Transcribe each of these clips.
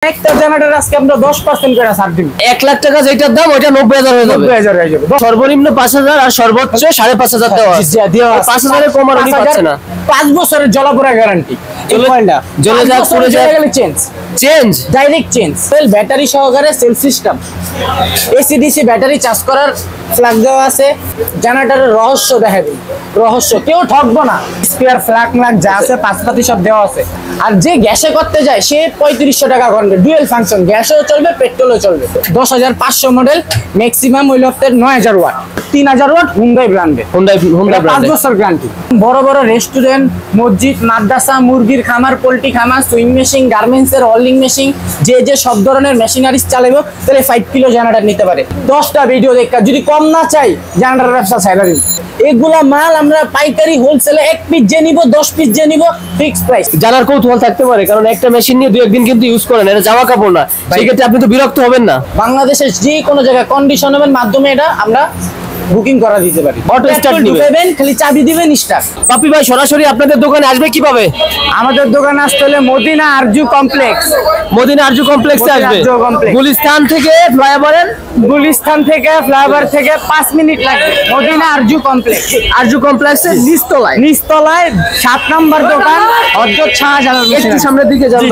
একটা জেনারেটর আজকে আমরা 10% করে ছাড় দিব। 1 লাখ টাকা যেটার দাম ওইটা 90,000 হয়ে যাবে। 90,000 হয়ে যাবে। সর্বনিম্ন 5,000 আর সর্বোচ্চ 5,500 দেওয়া আছে। 5,000 এর কম আর পাচ্ছে না। 5 বছরের জ্বলাপোড়া গ্যারান্টি। জ্বলে যাক পুরো গেলে change direct change. Cell battery সহকারে self system, AC DC battery charge করার ফ্ল্যাগ দেওয়া আছে। জেনারেটরের রহস্য দেখা দিই, রহস্য কেউ ঠকবো না। স্পেয়ার ফ্ল্যাগ যা আছে পাঁচপাতি সব দেওয়া আছে। আর যে গ্যাসে করতে যায় সে 3500 টাকা ঘন্টা। ডুয়েল ফাংশন, গ্যাসও চলবে পেট্রোলও চলবে। 10,500 মডেল, ম্যাক্সিমাম হইল 9000 ওয়াট, 3000 ওয়াট হুন্ডাই ব্র্যান্ডে। হুন্ডাই 5 বছর গ্যারান্টি। বড় বড় রেস্টুরেন্ট, মসজিদ, মাদ্রাসা, মুরগির খামার, পোল্ট্রি খামার, সুইং মেশিন, গার্মেন্টস এর ওয়েল্ডিং মেশিন, যে সব ধরনের মেশিনারিজ চালাবো তাহলে 5 কিলো জেনারেটর নিতে পারে। 10টা ভিডিও দেখা যদি কম না চাই জেনারেটর ব্যবসা ছাইড়া দিন। এগুলা মাল আমরা পাইকারি হোলসেলে 1 পিস যে নিব 10 পিস যে নিব ফিক্সড প্রাইস। জানার কৌতূহল থাকতে পারে, কারণ একটা মেশিন নিয়ে 2 একদিন কিন্তু ইউজ করেন, এটা জামা কাপড় না, সেই ক্ষেত্রে আপনি তো বিরক্ত হবেন না। বাংলাদেশের যে কোনো জায়গায় কন্ডিশনের মাধ্যমে এটা আমরা বুকিং করা দিতে পারি। অটো স্টার্ট দিবেন, খালি চাবি দিবেন স্টার্ট। পাপি ভাই সরাসরি আপনাদের দোকানে আসবে কিভাবে? আমাদের দোকানে আসতে হলে মদিনা আরজু কমপ্লেক্স, মদিনা আরজু কমপ্লেক্সে আসবে। গুলিস্তান থেকে ফ্লাইওভারের, গুলিস্তান থেকে ফ্লাইওভার থেকে 5 মিনিট লাগবে। মদিনা আরজু কমপ্লেক্স, আরজু কমপ্লেক্সের নিচতলায় 7 নাম্বার দোকান, হযরত শাহজালাল। একটু সামনের দিকে যাবেন,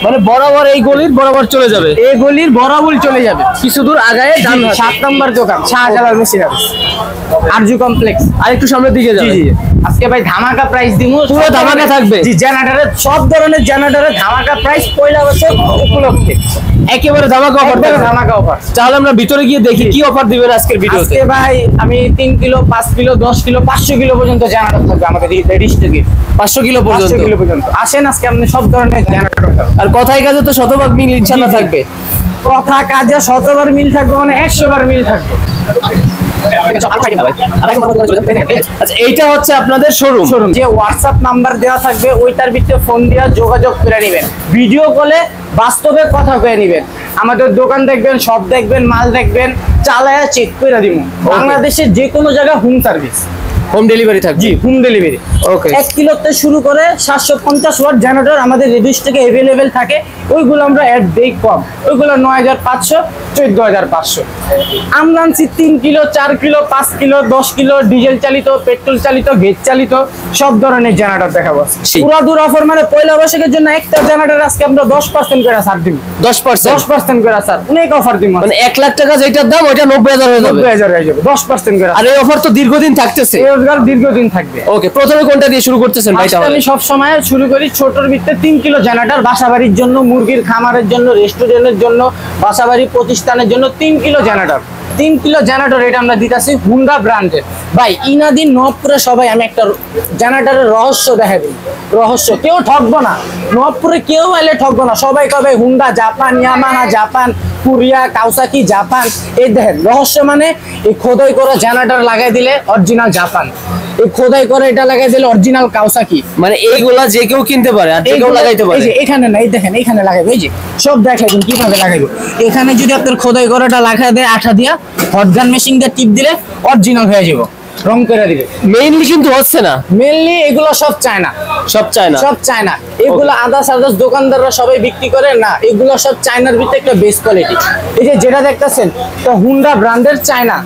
মানে বরাবর এই গলির বরাবর চলে যাবে, এই গলির বরাবর চলে যাবে। কিছু দূর আগায় 7 নাম্বার দোকান শাহজালাল মেশিনারি আরজু কমপ্লেক্স। আর একটু সামনের দিকে যাবেন। আজকে ভাই ধামাকা প্রাইস দিমু, পুরো ধামাকা থাকবে। জি, জেনারেটরের সব ধরনের জেনারেটরের ধামাকা প্রাইস পয়লা বছর উপলক্ষে একেবারে ধামাকা অফার, ধামাকা অফার। তাহলে আমরা ভিতরে গিয়ে দেখি কি অফার দিবেন আজকের ভিডিওতে। আজকে ভাই আমি 3 কিলো, 5 কিলো, 10 কিলো, 500 কিলো পর্যন্ত জেনারেটর থাকবে আমাদের রেডি স্টকে। 500 কিলো পর্যন্ত আসেন আজকে আপনি সব ধরনের জেনারেটর। আর কথায় কাজে তো শতভাগ মিল ইনশাআল্লাহ থাকবে। কথা কাজে 100বার মিল থাকবে, মানে 100 বার মিল থাকবে। আচ্ছা, এইটা হচ্ছে আপনাদের শোরুম। যে হোয়াটসঅ্যাপ নাম্বার দেওয়া থাকবে ওইটার ভিতরে ফোন দিয়ে যোগাযোগ করে নেবেন। ভিডিও কলে বাস্তবে কথা কয়ে নেবেন। আমাদের দোকান দেখবেন, সব দেখবেন, মাল দেখবেন, চালায়া চেক করে দিব। বাংলাদেশের যে কোনো জায়গায় হোম সার্ভিস, হোম ডেলিভারি থাকবে। জি, হোম ডেলিভারি। ওকে। 1 কিলোতে শুরু করে 750 ওয়াট জেনারেটর আমাদের রেডি স্টকে अवेलेबल থাকে। ওইগুলো আমরা এড দেই কম, ওইগুলো 9500, 14500। আমরা আনছি 3 kilo, 4 kilo, 5 kilo, 10 kilo, diesel চালিত, পেট্রোল চালিত, গ্যাস চালিত সব ধরনের জেনারেটর দেখাবো। পুরো দূর অফার, মানে পয়লা বৈশাখের জন্য একটা জেনারেটর আজকে আমরা 10% করে ছাড় দিব। 10% করে ছাড়, অনেক অফার দিব। মানে 1 লাখ টাকা যেটার দাম ওইটা 90,000 হয়ে যাবে। 90,000 হয়ে যাবে 10% করে। আর এই অফার তো দীর্ঘদিন থাকতেছে, দীর্ঘদিন থাকবে। ওকে, প্রথমে কোনটা দিয়ে শুরু করতেছেন ভাই? আমি সব সময় শুরু করি ছোটর ভিতরে 3 কিলো জেনারেটর, বাসাবাড়ির জন্য, মুরগির খামারের জন্য, রেস্টুরেন্টের জন্য, বাসাবাড়ি প্রতিষ্ঠানের জন্য 3 কিলো জেনারেটর। 3 কিলো জেনারেটর এটা আমরা দিতেছি হুন্ডা ব্র্যান্ডের। ভাই ইনাদিন নবপুরে সবাই, আমি একটা জেনারেটরের রহস্য দেখা দিই, রহস্য কেউ ঠকবো না। নবপুরে কেউ এলে ঠকবো না, সবাই কবে Honda Japan, Yamaha Japan, Korea, Kawasaki Japan. এই দেখেন রহস্য, মানে এই খোদাই করে জেনারেটর লাগাই দিলে অরিজিনাল জাপান, এই খোদাই করে এটা লাগাই দিলে অরিজিনাল কাওসাকি। মানে এইগুলা যে কেউ কিনতে পারে আর যে কেউ লাগাইতে পারে। এই যে এখানে না, এই দেখেন এখানে লাগাইবো, এই যে সব দেখাইবেন কিভাবে লাগাইবো। এখানে যদি আপনার খোদাই করাটা লাগাই দেয় আঠা দিয়া, হটগান মেশিন দিয়ে টিপ দিলে অরিজিনাল হয়ে যাবে, রং করে দিবে। মেইনলি কিন্তু হচ্ছে না, মেইনলি এগুলো সব চায়না, সব চায়না, সব চায়না। এগুলো আদার্স দোকানদাররা সবাই বিক্রি করে না, এগুলো সব চায়নার ভিতরে একটা বেস্ট কোয়ালিটি। এই যে যেটা দেখতেছেন তো হুন্ডা ব্র্যান্ডের চায়না,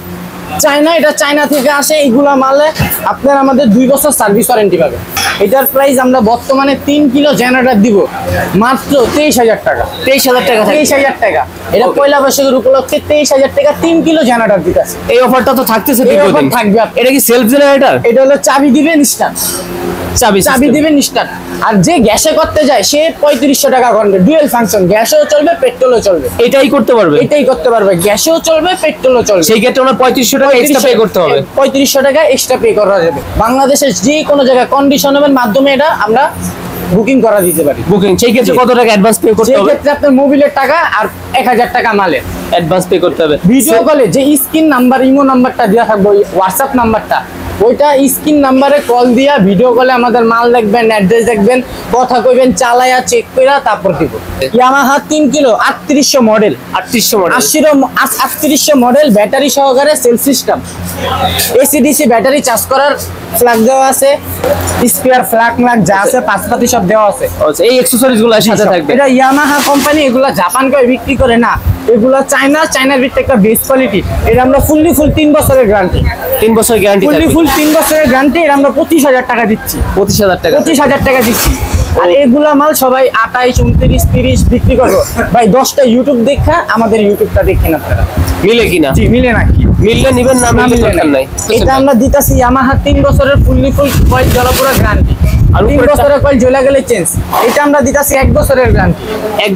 এটা চায়না থেকে আসে। এইগুলা মালে আপনার আমাদের 2 বছর সার্ভিস ওয়ারেন্টি পাবে। এটার প্রাইস আমরা বর্তমানে 3 কিলো জেনারেটর দিব মাত্র 23,000 টাকা। 23,000 টাকা, 23,000 টাকা। এটা পয়লা বৈশাখের উপলক্ষে 23,000 টাকা 3 কিলো জেনারেটর দিতেছে। এই অফারটা তো থাকতেছে দীর্ঘদিন থাকবে। এটা কি সেলফ জেনারেটর? এটা হলো চাবি দিবেন স্টার্ট, চাবি দিবেন স্টার্ট। আর যে গ্যাসে করতে যায় সে 3500 টাকা ঘন্টা। ডুয়েল ফাংশন, গ্যাসেও চলবে পেট্রোলও চলবে। এটাই করতে পারবে, এটাই করতে পারবে, গ্যাসেও চলবে পেট্রোলও চলবে। সেই ক্ষেত্রে আমরা 3500 টাকা এক্সট্রা পে করতে হবে। 3500 টাকা এক্সট্রা পে করা যাবে। বাংলাদেশের যে কোনো জায়গায় কন্ডিশনের মাধ্যমে এটা আমরা বুকিং করা দিতে পারি। বুকিং সেই ক্ষেত্রে কত টাকা অ্যাডভান্স পে করতে হবে? সেই ক্ষেত্রে আপনার মোবিলের টাকা আর 1000 টাকা মালের অ্যাডভান্স পে করতে হবে। ভিডিও কলে যে স্ক্রিন নাম্বার, ইমো নাম্বারটা দেওয়া থাকবে, হোয়াটসঅ্যাপ নাম্বারটা, ওইটা স্ক্রিন নাম্বারে কল দিয়া ভিডিও কলে আমাদের মাল দেখবেন, অ্যাড্রেস দেখবেন, কথা কইবেন, চালায়া চেক কইরা তারপর দিব। Yamaha 3 kilo 3800 model, 3800 model, battery সহকারে self system, AC DC battery charge করার ফ্ল্যাগ দেওয়া আছে, স্পেয়ার ফ্ল্যাগ যা আছে পাঁচপাতি সব দেওয়া আছে। আচ্ছা, এই অ্যাকসেসরিজ গুলো সাথে থাকবে। এটা ইয়ামাহা কোম্পানি, এগুলা জাপান করে বিক্রি করে না, এগুলা চায়নার ভিতরে একটা বেস্ট কোয়ালিটি। এটা আমরা ফুল 3 বছরের গ্যারান্টি, 3 বছর গ্যারান্টি থাকবে। ফুল 3 বছরের গ্যারান্টি। এটা আমরা 25,000 টাকা দিচ্ছি, 25,000 টাকা দিচ্ছি। আর এগুলা মাল সবাই 28, 29, 30 বিক্রি করবো ভাই। 10টা ইউটিউব দেখা আমাদের ইউটিউবটা দেখেন আপনারা, মিলে কিনা? জি মিলে নাকি? মিললে নিবেন, না মিললে দরকার নাই। এটা আমরা দিতাছি ইয়ামাহা 3 বছরের ফুল কয়েল জ্বলাপোড়া গ্যারান্টি, আর 3 বছরের কয়েল জ্বলা গেলে চেঞ্জ। এটা আমরা দিতাছি 1 বছরের গ্যারান্টি, 1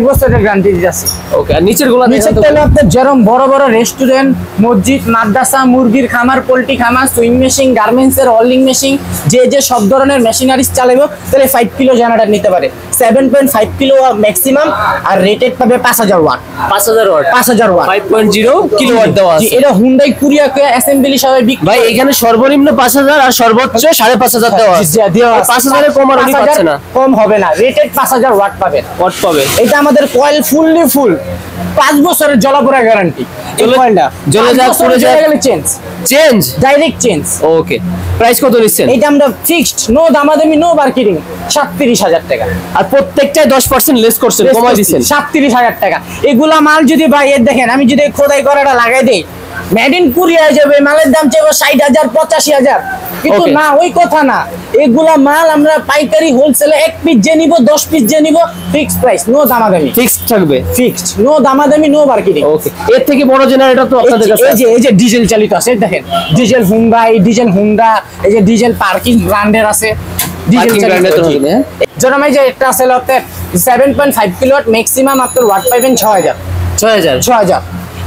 বছরের গ্যারান্টি দিতাছি। ওকে, আর নিচের গুলো নিচের তেলে আপনার যেরকম বড় বড় রেস্টুরেন্ট, মসজিদ, মাদ্রাসা, মুরগির খামার, পোল্ট্রি খামার, সুইং মেশিন, গার্মেন্টস এর অলিং মেশিন, যে সব ধরনের মেশিনারিজ চালাবো তাহলে 5 কিলো জেনারেটর নিতে পারে। 7.5 কিলো ম্যাক্সিমাম, আর রেটেড পাবে 5000 ওয়াট, 5000 ওয়াট, 5.0 কিলোওয়াট দেওয়া আছে। এটা হুন্ডাই কুরিয়া অ্যাসেম্বলি সবাই বিক্রি। ভাই এখানে সর্বনিম্ন 5000 আর সর্বোচ্চ 5500 দেওয়া আছে। 5000 এর কম আর উনি পাচ্ছে না, কম হবে না, রেটেড 5000 ওয়াট পাবেন। এটা আমাদের কয়েল ফুল 5 বছরের জ্বলাপোড়া গ্যারান্টি। জ্বলে যাক, পুড়ে যাক, চেঞ্জ, ডাইরেক্ট চেঞ্জ। ওকে, প্রাইস কত নিচ্ছেন? এটা আমরা ফিক্সড, নো দামাদামি, নো মার্কেটিং, 37,000 টাকা। আর প্রত্যেকটায় 10% লেস করছেন, কমাই দিচ্ছেন 37,000 টাকা। এগুলা মাল যদি ভাই দেখেন, আমি যদি খোদাই করাটা লাগাই দেই, মেড ইন কোরিয়া যাবে, মালের দাম চাইবো 60,000, 85,000, কিন্তু না, ওই কথা না। এগুলা মাল আমরা পাইকারি হোলসেলে 1 পিস যে নিব, 10 পিস যে নিব, ফিক্সড প্রাইস, নো দামাদামি, ফিক্সড থাকবে, ফিক্সড, নো দামাদামি, নো মার্কেটিং। ওকে, এর থেকে বড় জেনারেটর তো আপনাদের কাছে আছে। এই যে ডিজেল চালিত আছে, দেখেন ডিজেল হুন্ডাই, ডিজেল হুন্ডা, এই যে ডিজেল পার্কিং ব্র্যান্ডের আছে, ডিজেল চালিত। যেরকম এই যে একটা আছে আপনার 7.5 কিলোওয়াট, ম্যাক্সিমাম আপনার ওয়াট পাবেন 6000।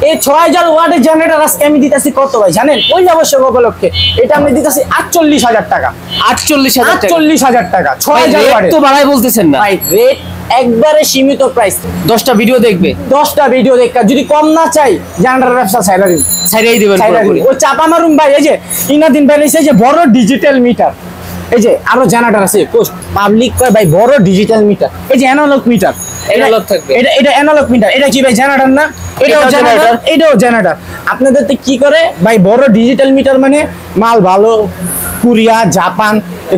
এই 6000 ওয়াটের জেনারেটর আজকে আমি দিতেছি কত ভাই জানেন? ওই অবশ্যই উপলক্ষে এটা আমি দিতেছি 48,000 টাকা। 48,000 টাকা 6000 ওয়াটের। তো বাড়াই বলতেছেন না ভাই, রেট একবারে সীমিত প্রাইস। 10টা ভিডিও দেখবে, 10টা ভিডিও দেখা, যদি কম না চাই জেনারেটর ব্যবসা ছাইরাই দিবেন পুরোপুরি। ওই চাপা মারুন ভাই। এই যে ইনাদিন বেরিয়েছে যে বড় ডিজিটাল মিটার, এই যে আরো জেনারেটর আছে, পোস্ট পাবলিক কয় ভাই বড় ডিজিটাল মিটার, এই যে অ্যানালগ মিটার, অ্যানালগ থাকবে। এটা অ্যানালগ মিটার। এটা কি ভাই জেনারেটর না? এটাও জেনারেটর, এটাও জেনারেটর। আপনাদের তো কি করে ভাই, বড় ডিজিটাল মিটার মানে মাল ভালো, কোরিয়া, জাপান,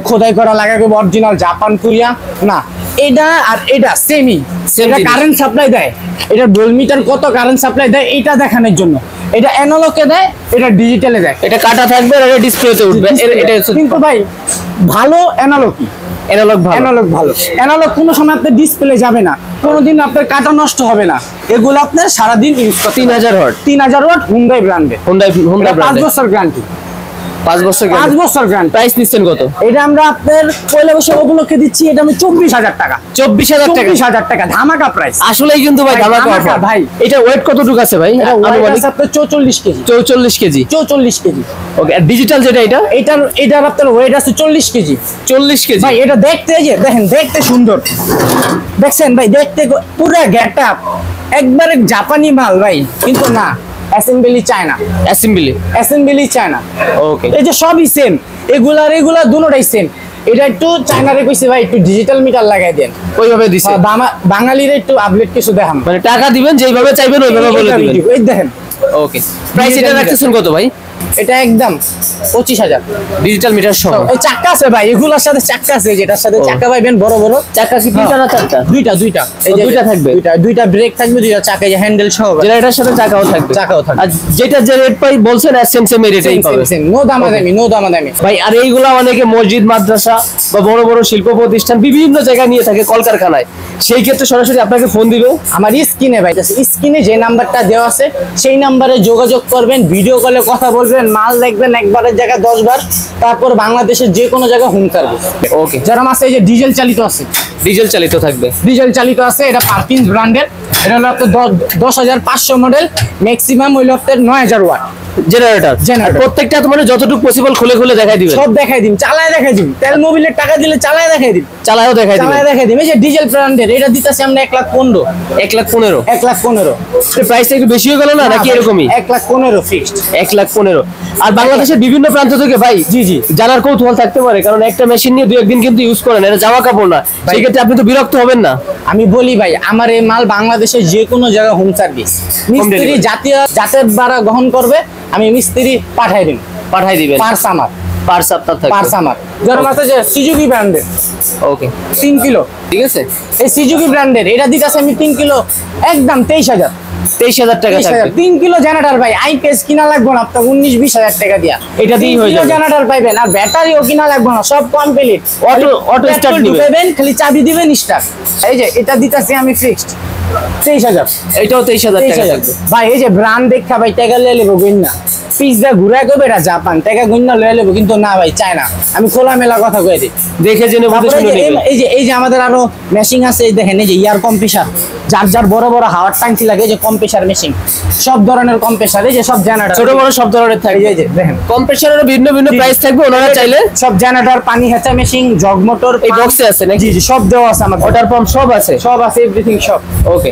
খোদাই করা লাগাবে অরিজিনাল জাপান, কোরিয়া না। এটা আর এটা সেমি, এটা কারেন্ট সাপ্লাই দেয়। এটা ডোল মিটার কত কারেন্ট সাপ্লাই দেয় এটা দেখানোর জন্য। এটা অ্যানালগে দেয়, এটা ডিজিটালে দেয়। এটা কাটা থাকবে আর এটা ডিসপ্লেতে উঠবে। এটা কিন্তু ভাই ভালো অ্যানালগ, অ্যানালগ ভালো। অ্যানালগ কোনো সময় আপনার ডিসপ্লে যাবে না, কোনোদিন আপনার কাটা নষ্ট হবে না। এগুলো আপনার সারাদিন ইউজ করতে। 3000 ওয়াট, 3000 ওয়াট হুন্ডাই ব্র্যান্ডে, হুন্ডাই 5 বছর গ্যারান্টি, 5 বছর গ্যারান্টি। প্রাইস নিচ্ছেন কত? এটা আমরা আপনার পয়লা বছর উপলক্ষে দিচ্ছি, এটা আমি 24,000 টাকা। 24,000 টাকা ধামাকা প্রাইস। আসলেই কিন্তু ভাই ধামাকা অফার ভাই। এটা ওয়েট কতটুকু আছে ভাই? আনুমানিক আপনার 44 কেজি। 44 কেজি। ওকে, আর ডিজিটাল যেটা এটার আপনার ওয়েট আছে 40 কেজি। 40 কেজি ভাই। এটা দেখতে, এই যে দেখেন, দেখতে সুন্দর, দেখছেন ভাই, দেখতে পুরো গেটআপ একবারে জাপানি মাল ভাই, কিন্তু না, অ্যাসেম্বলি চায়না, অ্যাসেম্বলি চায়না। ওকে, এই যে সবই সেম, এগুলা দুটোটাই সেম। এটা একটু চায়নারে কইছে ভাই একটু ডিজিটাল মিটার লাগাই দেন, ওইভাবে দিছে। বাঙালিরা একটু আপডেট কিছু দেখাম, মানে টাকা দিবেন যেইভাবে চাইবেন ওইভাবে বলে দিবেন। এই দেখেন। ওকে, প্রাইস এটা রাখতেছেন কত ভাই? এটা একদম 25,000 ডিজিটাল মিটার সহ। এই চাক্কা আছে ভাই, এগুলোর সাথে চাক্কা আছে, যেটার সাথে চাক্কা পাইবেন বড় বড় চাক্কা আছে। দুইটা না চারটা? দুইটা। এই যে দুইটা থাকবে, দুইটা ব্রেক থাকবে, দুইটা চাকা, এই যে হ্যান্ডেল সহ, যেটার সাথে চাকাও থাকবে। আর যেটা যে রেট পাই বলছেন সেম রেটেই পাবে, নো দামাদামি ভাই। আর এইগুলা অনেকে মসজিদ, মাদ্রাসা বা বড় বড় শিল্প প্রতিষ্ঠান বিভিন্ন জায়গায় নিয়ে থাকে, কলকারখানায়, সেই ক্ষেত্রে সরাসরি আপনাকে ফোন দিবে। আমার স্ক্রিনে ভাই, স্ক্রিনে যে নাম্বারটা দেওয়া আছে সেই নাম্বারে যোগাযোগ করবেন, ভিডিও কলে কথা বলবেন, মাল দেখবেন একবারের জায়গায় 10 বার, তারপর বাংলাদেশের যে কোনো জায়গায় হোম সার্ভিস। ওকে, যারা আছে এই যে ডিজেল চালিত আছে, ডিজেল চালিত থাকবে, ডিজেল চালিত আছে। এটা পার্কিং ব্র্যান্ডের, এটা হলো আপনার 10,500 মডেল, ম্যাক্সিমাম হইলো আপনার 9,000 ওয়াট, জেনারেটর Generator। প্রত্যেকটা তো মানে যতটুকু পসিবল খুলে খুলে দেখাই দিবেন, সব দেখাই দিন, চালায় দেখাই দিন, তেল মোবিলের টাকা দিলে চালায় দেখাই দিন, চালায়ও দেখাই দিবেন। চালায় দেখাই দিন। এই যে ডিজেল ব্র্যান্ডের এটা দিতেছি আমরা 1,15,000, 1,15,000 1,15,000 প্রাইসটা একটু বেশি হয়ে গেল না নাকি এরকমই? 1,15,000 ফিক্সড। 1,15,000। আর বাংলাদেশের বিভিন্ন প্রান্ত থেকে ভাই জি জি জানার কৌতূহল থাকতে পারে, কারণ একটা মেশিন নিয়ে 2 একদিন কিন্তু ইউজ করেন, এটা জামা কাপড় না, সেই ক্ষেত্রে আপনি তো বিরক্ত হবেন না? আমি বলি ভাই, আমার এই মাল বাংলাদেশের যে কোনো জায়গায় হোম সার্ভিস, মিস্ত্রি delivery। যাতে ভাড়া গ্রহণ করবে, আমি মিস্ত্রি পাঠাই দিন, পাঠাই দিবেন, পার্স আমার, পার্স আপনার পার্স থাকবে। আমার। ধরুন আছে যে সুজুকি ব্র্যান্ডের ওকে 3 কিলো, ঠিক আছে, এই সুজুকি ব্র্যান্ডের এটা দিতেছে আমি 3 কিলো একদম 23,000, 23,000 টাকা থাকবে। 3 কিলো জেনারেটর ভাই আইপিএস কিনা লাগবে না আপনার 19-20 হাজার টাকা দিয়া, এটা দিয়েই হয়ে যাবে। জেনারেটর পাইবেন, আর ব্যাটারিও কিনা লাগবে না, সব কমপ্লিট। অটো স্টার্ট দিবে, ঢুকাবেন, খালি চাবি দিবেন স্টার্ট। এই যে এটা দিতেছি আমি ফিক্সড 23,000, এটাও 23,000 টাকা 23,000 থাকবে। ভাই। এই যে ব্র্যান্ড দেখা ভাই টাকা লয়ে লেবো গুইন্না, পিজ্জা ঘুরা করবে এটা জাপান, টাকা গুইন্না লয়ে লেবো, কিন্তু না ভাই চায় না। আমি খোলামেলা কথা কয়ে দিই। দেখে জেনে বুঝে তারপরে শুনে নেবেন। এই যে আমাদের আরো মেশিন আছে, এই দেখেন, এই যে এয়ার কম্প্রেসার, যার বড় বড় হাওয়ার ট্যাঙ্কি লাগে, এই যে কম্প্রেসার মেশিন, সব ধরনের কম্প্রেসার, এই যে সব জেনারেটর, ছোট বড় সব ধরনের থাকবে। এই যে দেখেন কম্প্রেসারেরও ভিন্ন ভিন্ন প্রাইস থাকবে, ওনারা চাইলে সব জেনারেটর, পানি হেঁচা মেশিন, জগ মোটর, এই বক্সে আছে নাকি? জি জি সব দেওয়া আছে আমার, ওয়াটার পাম্প সব আছে। সব আছে, এভরিথিং সব। ওকে।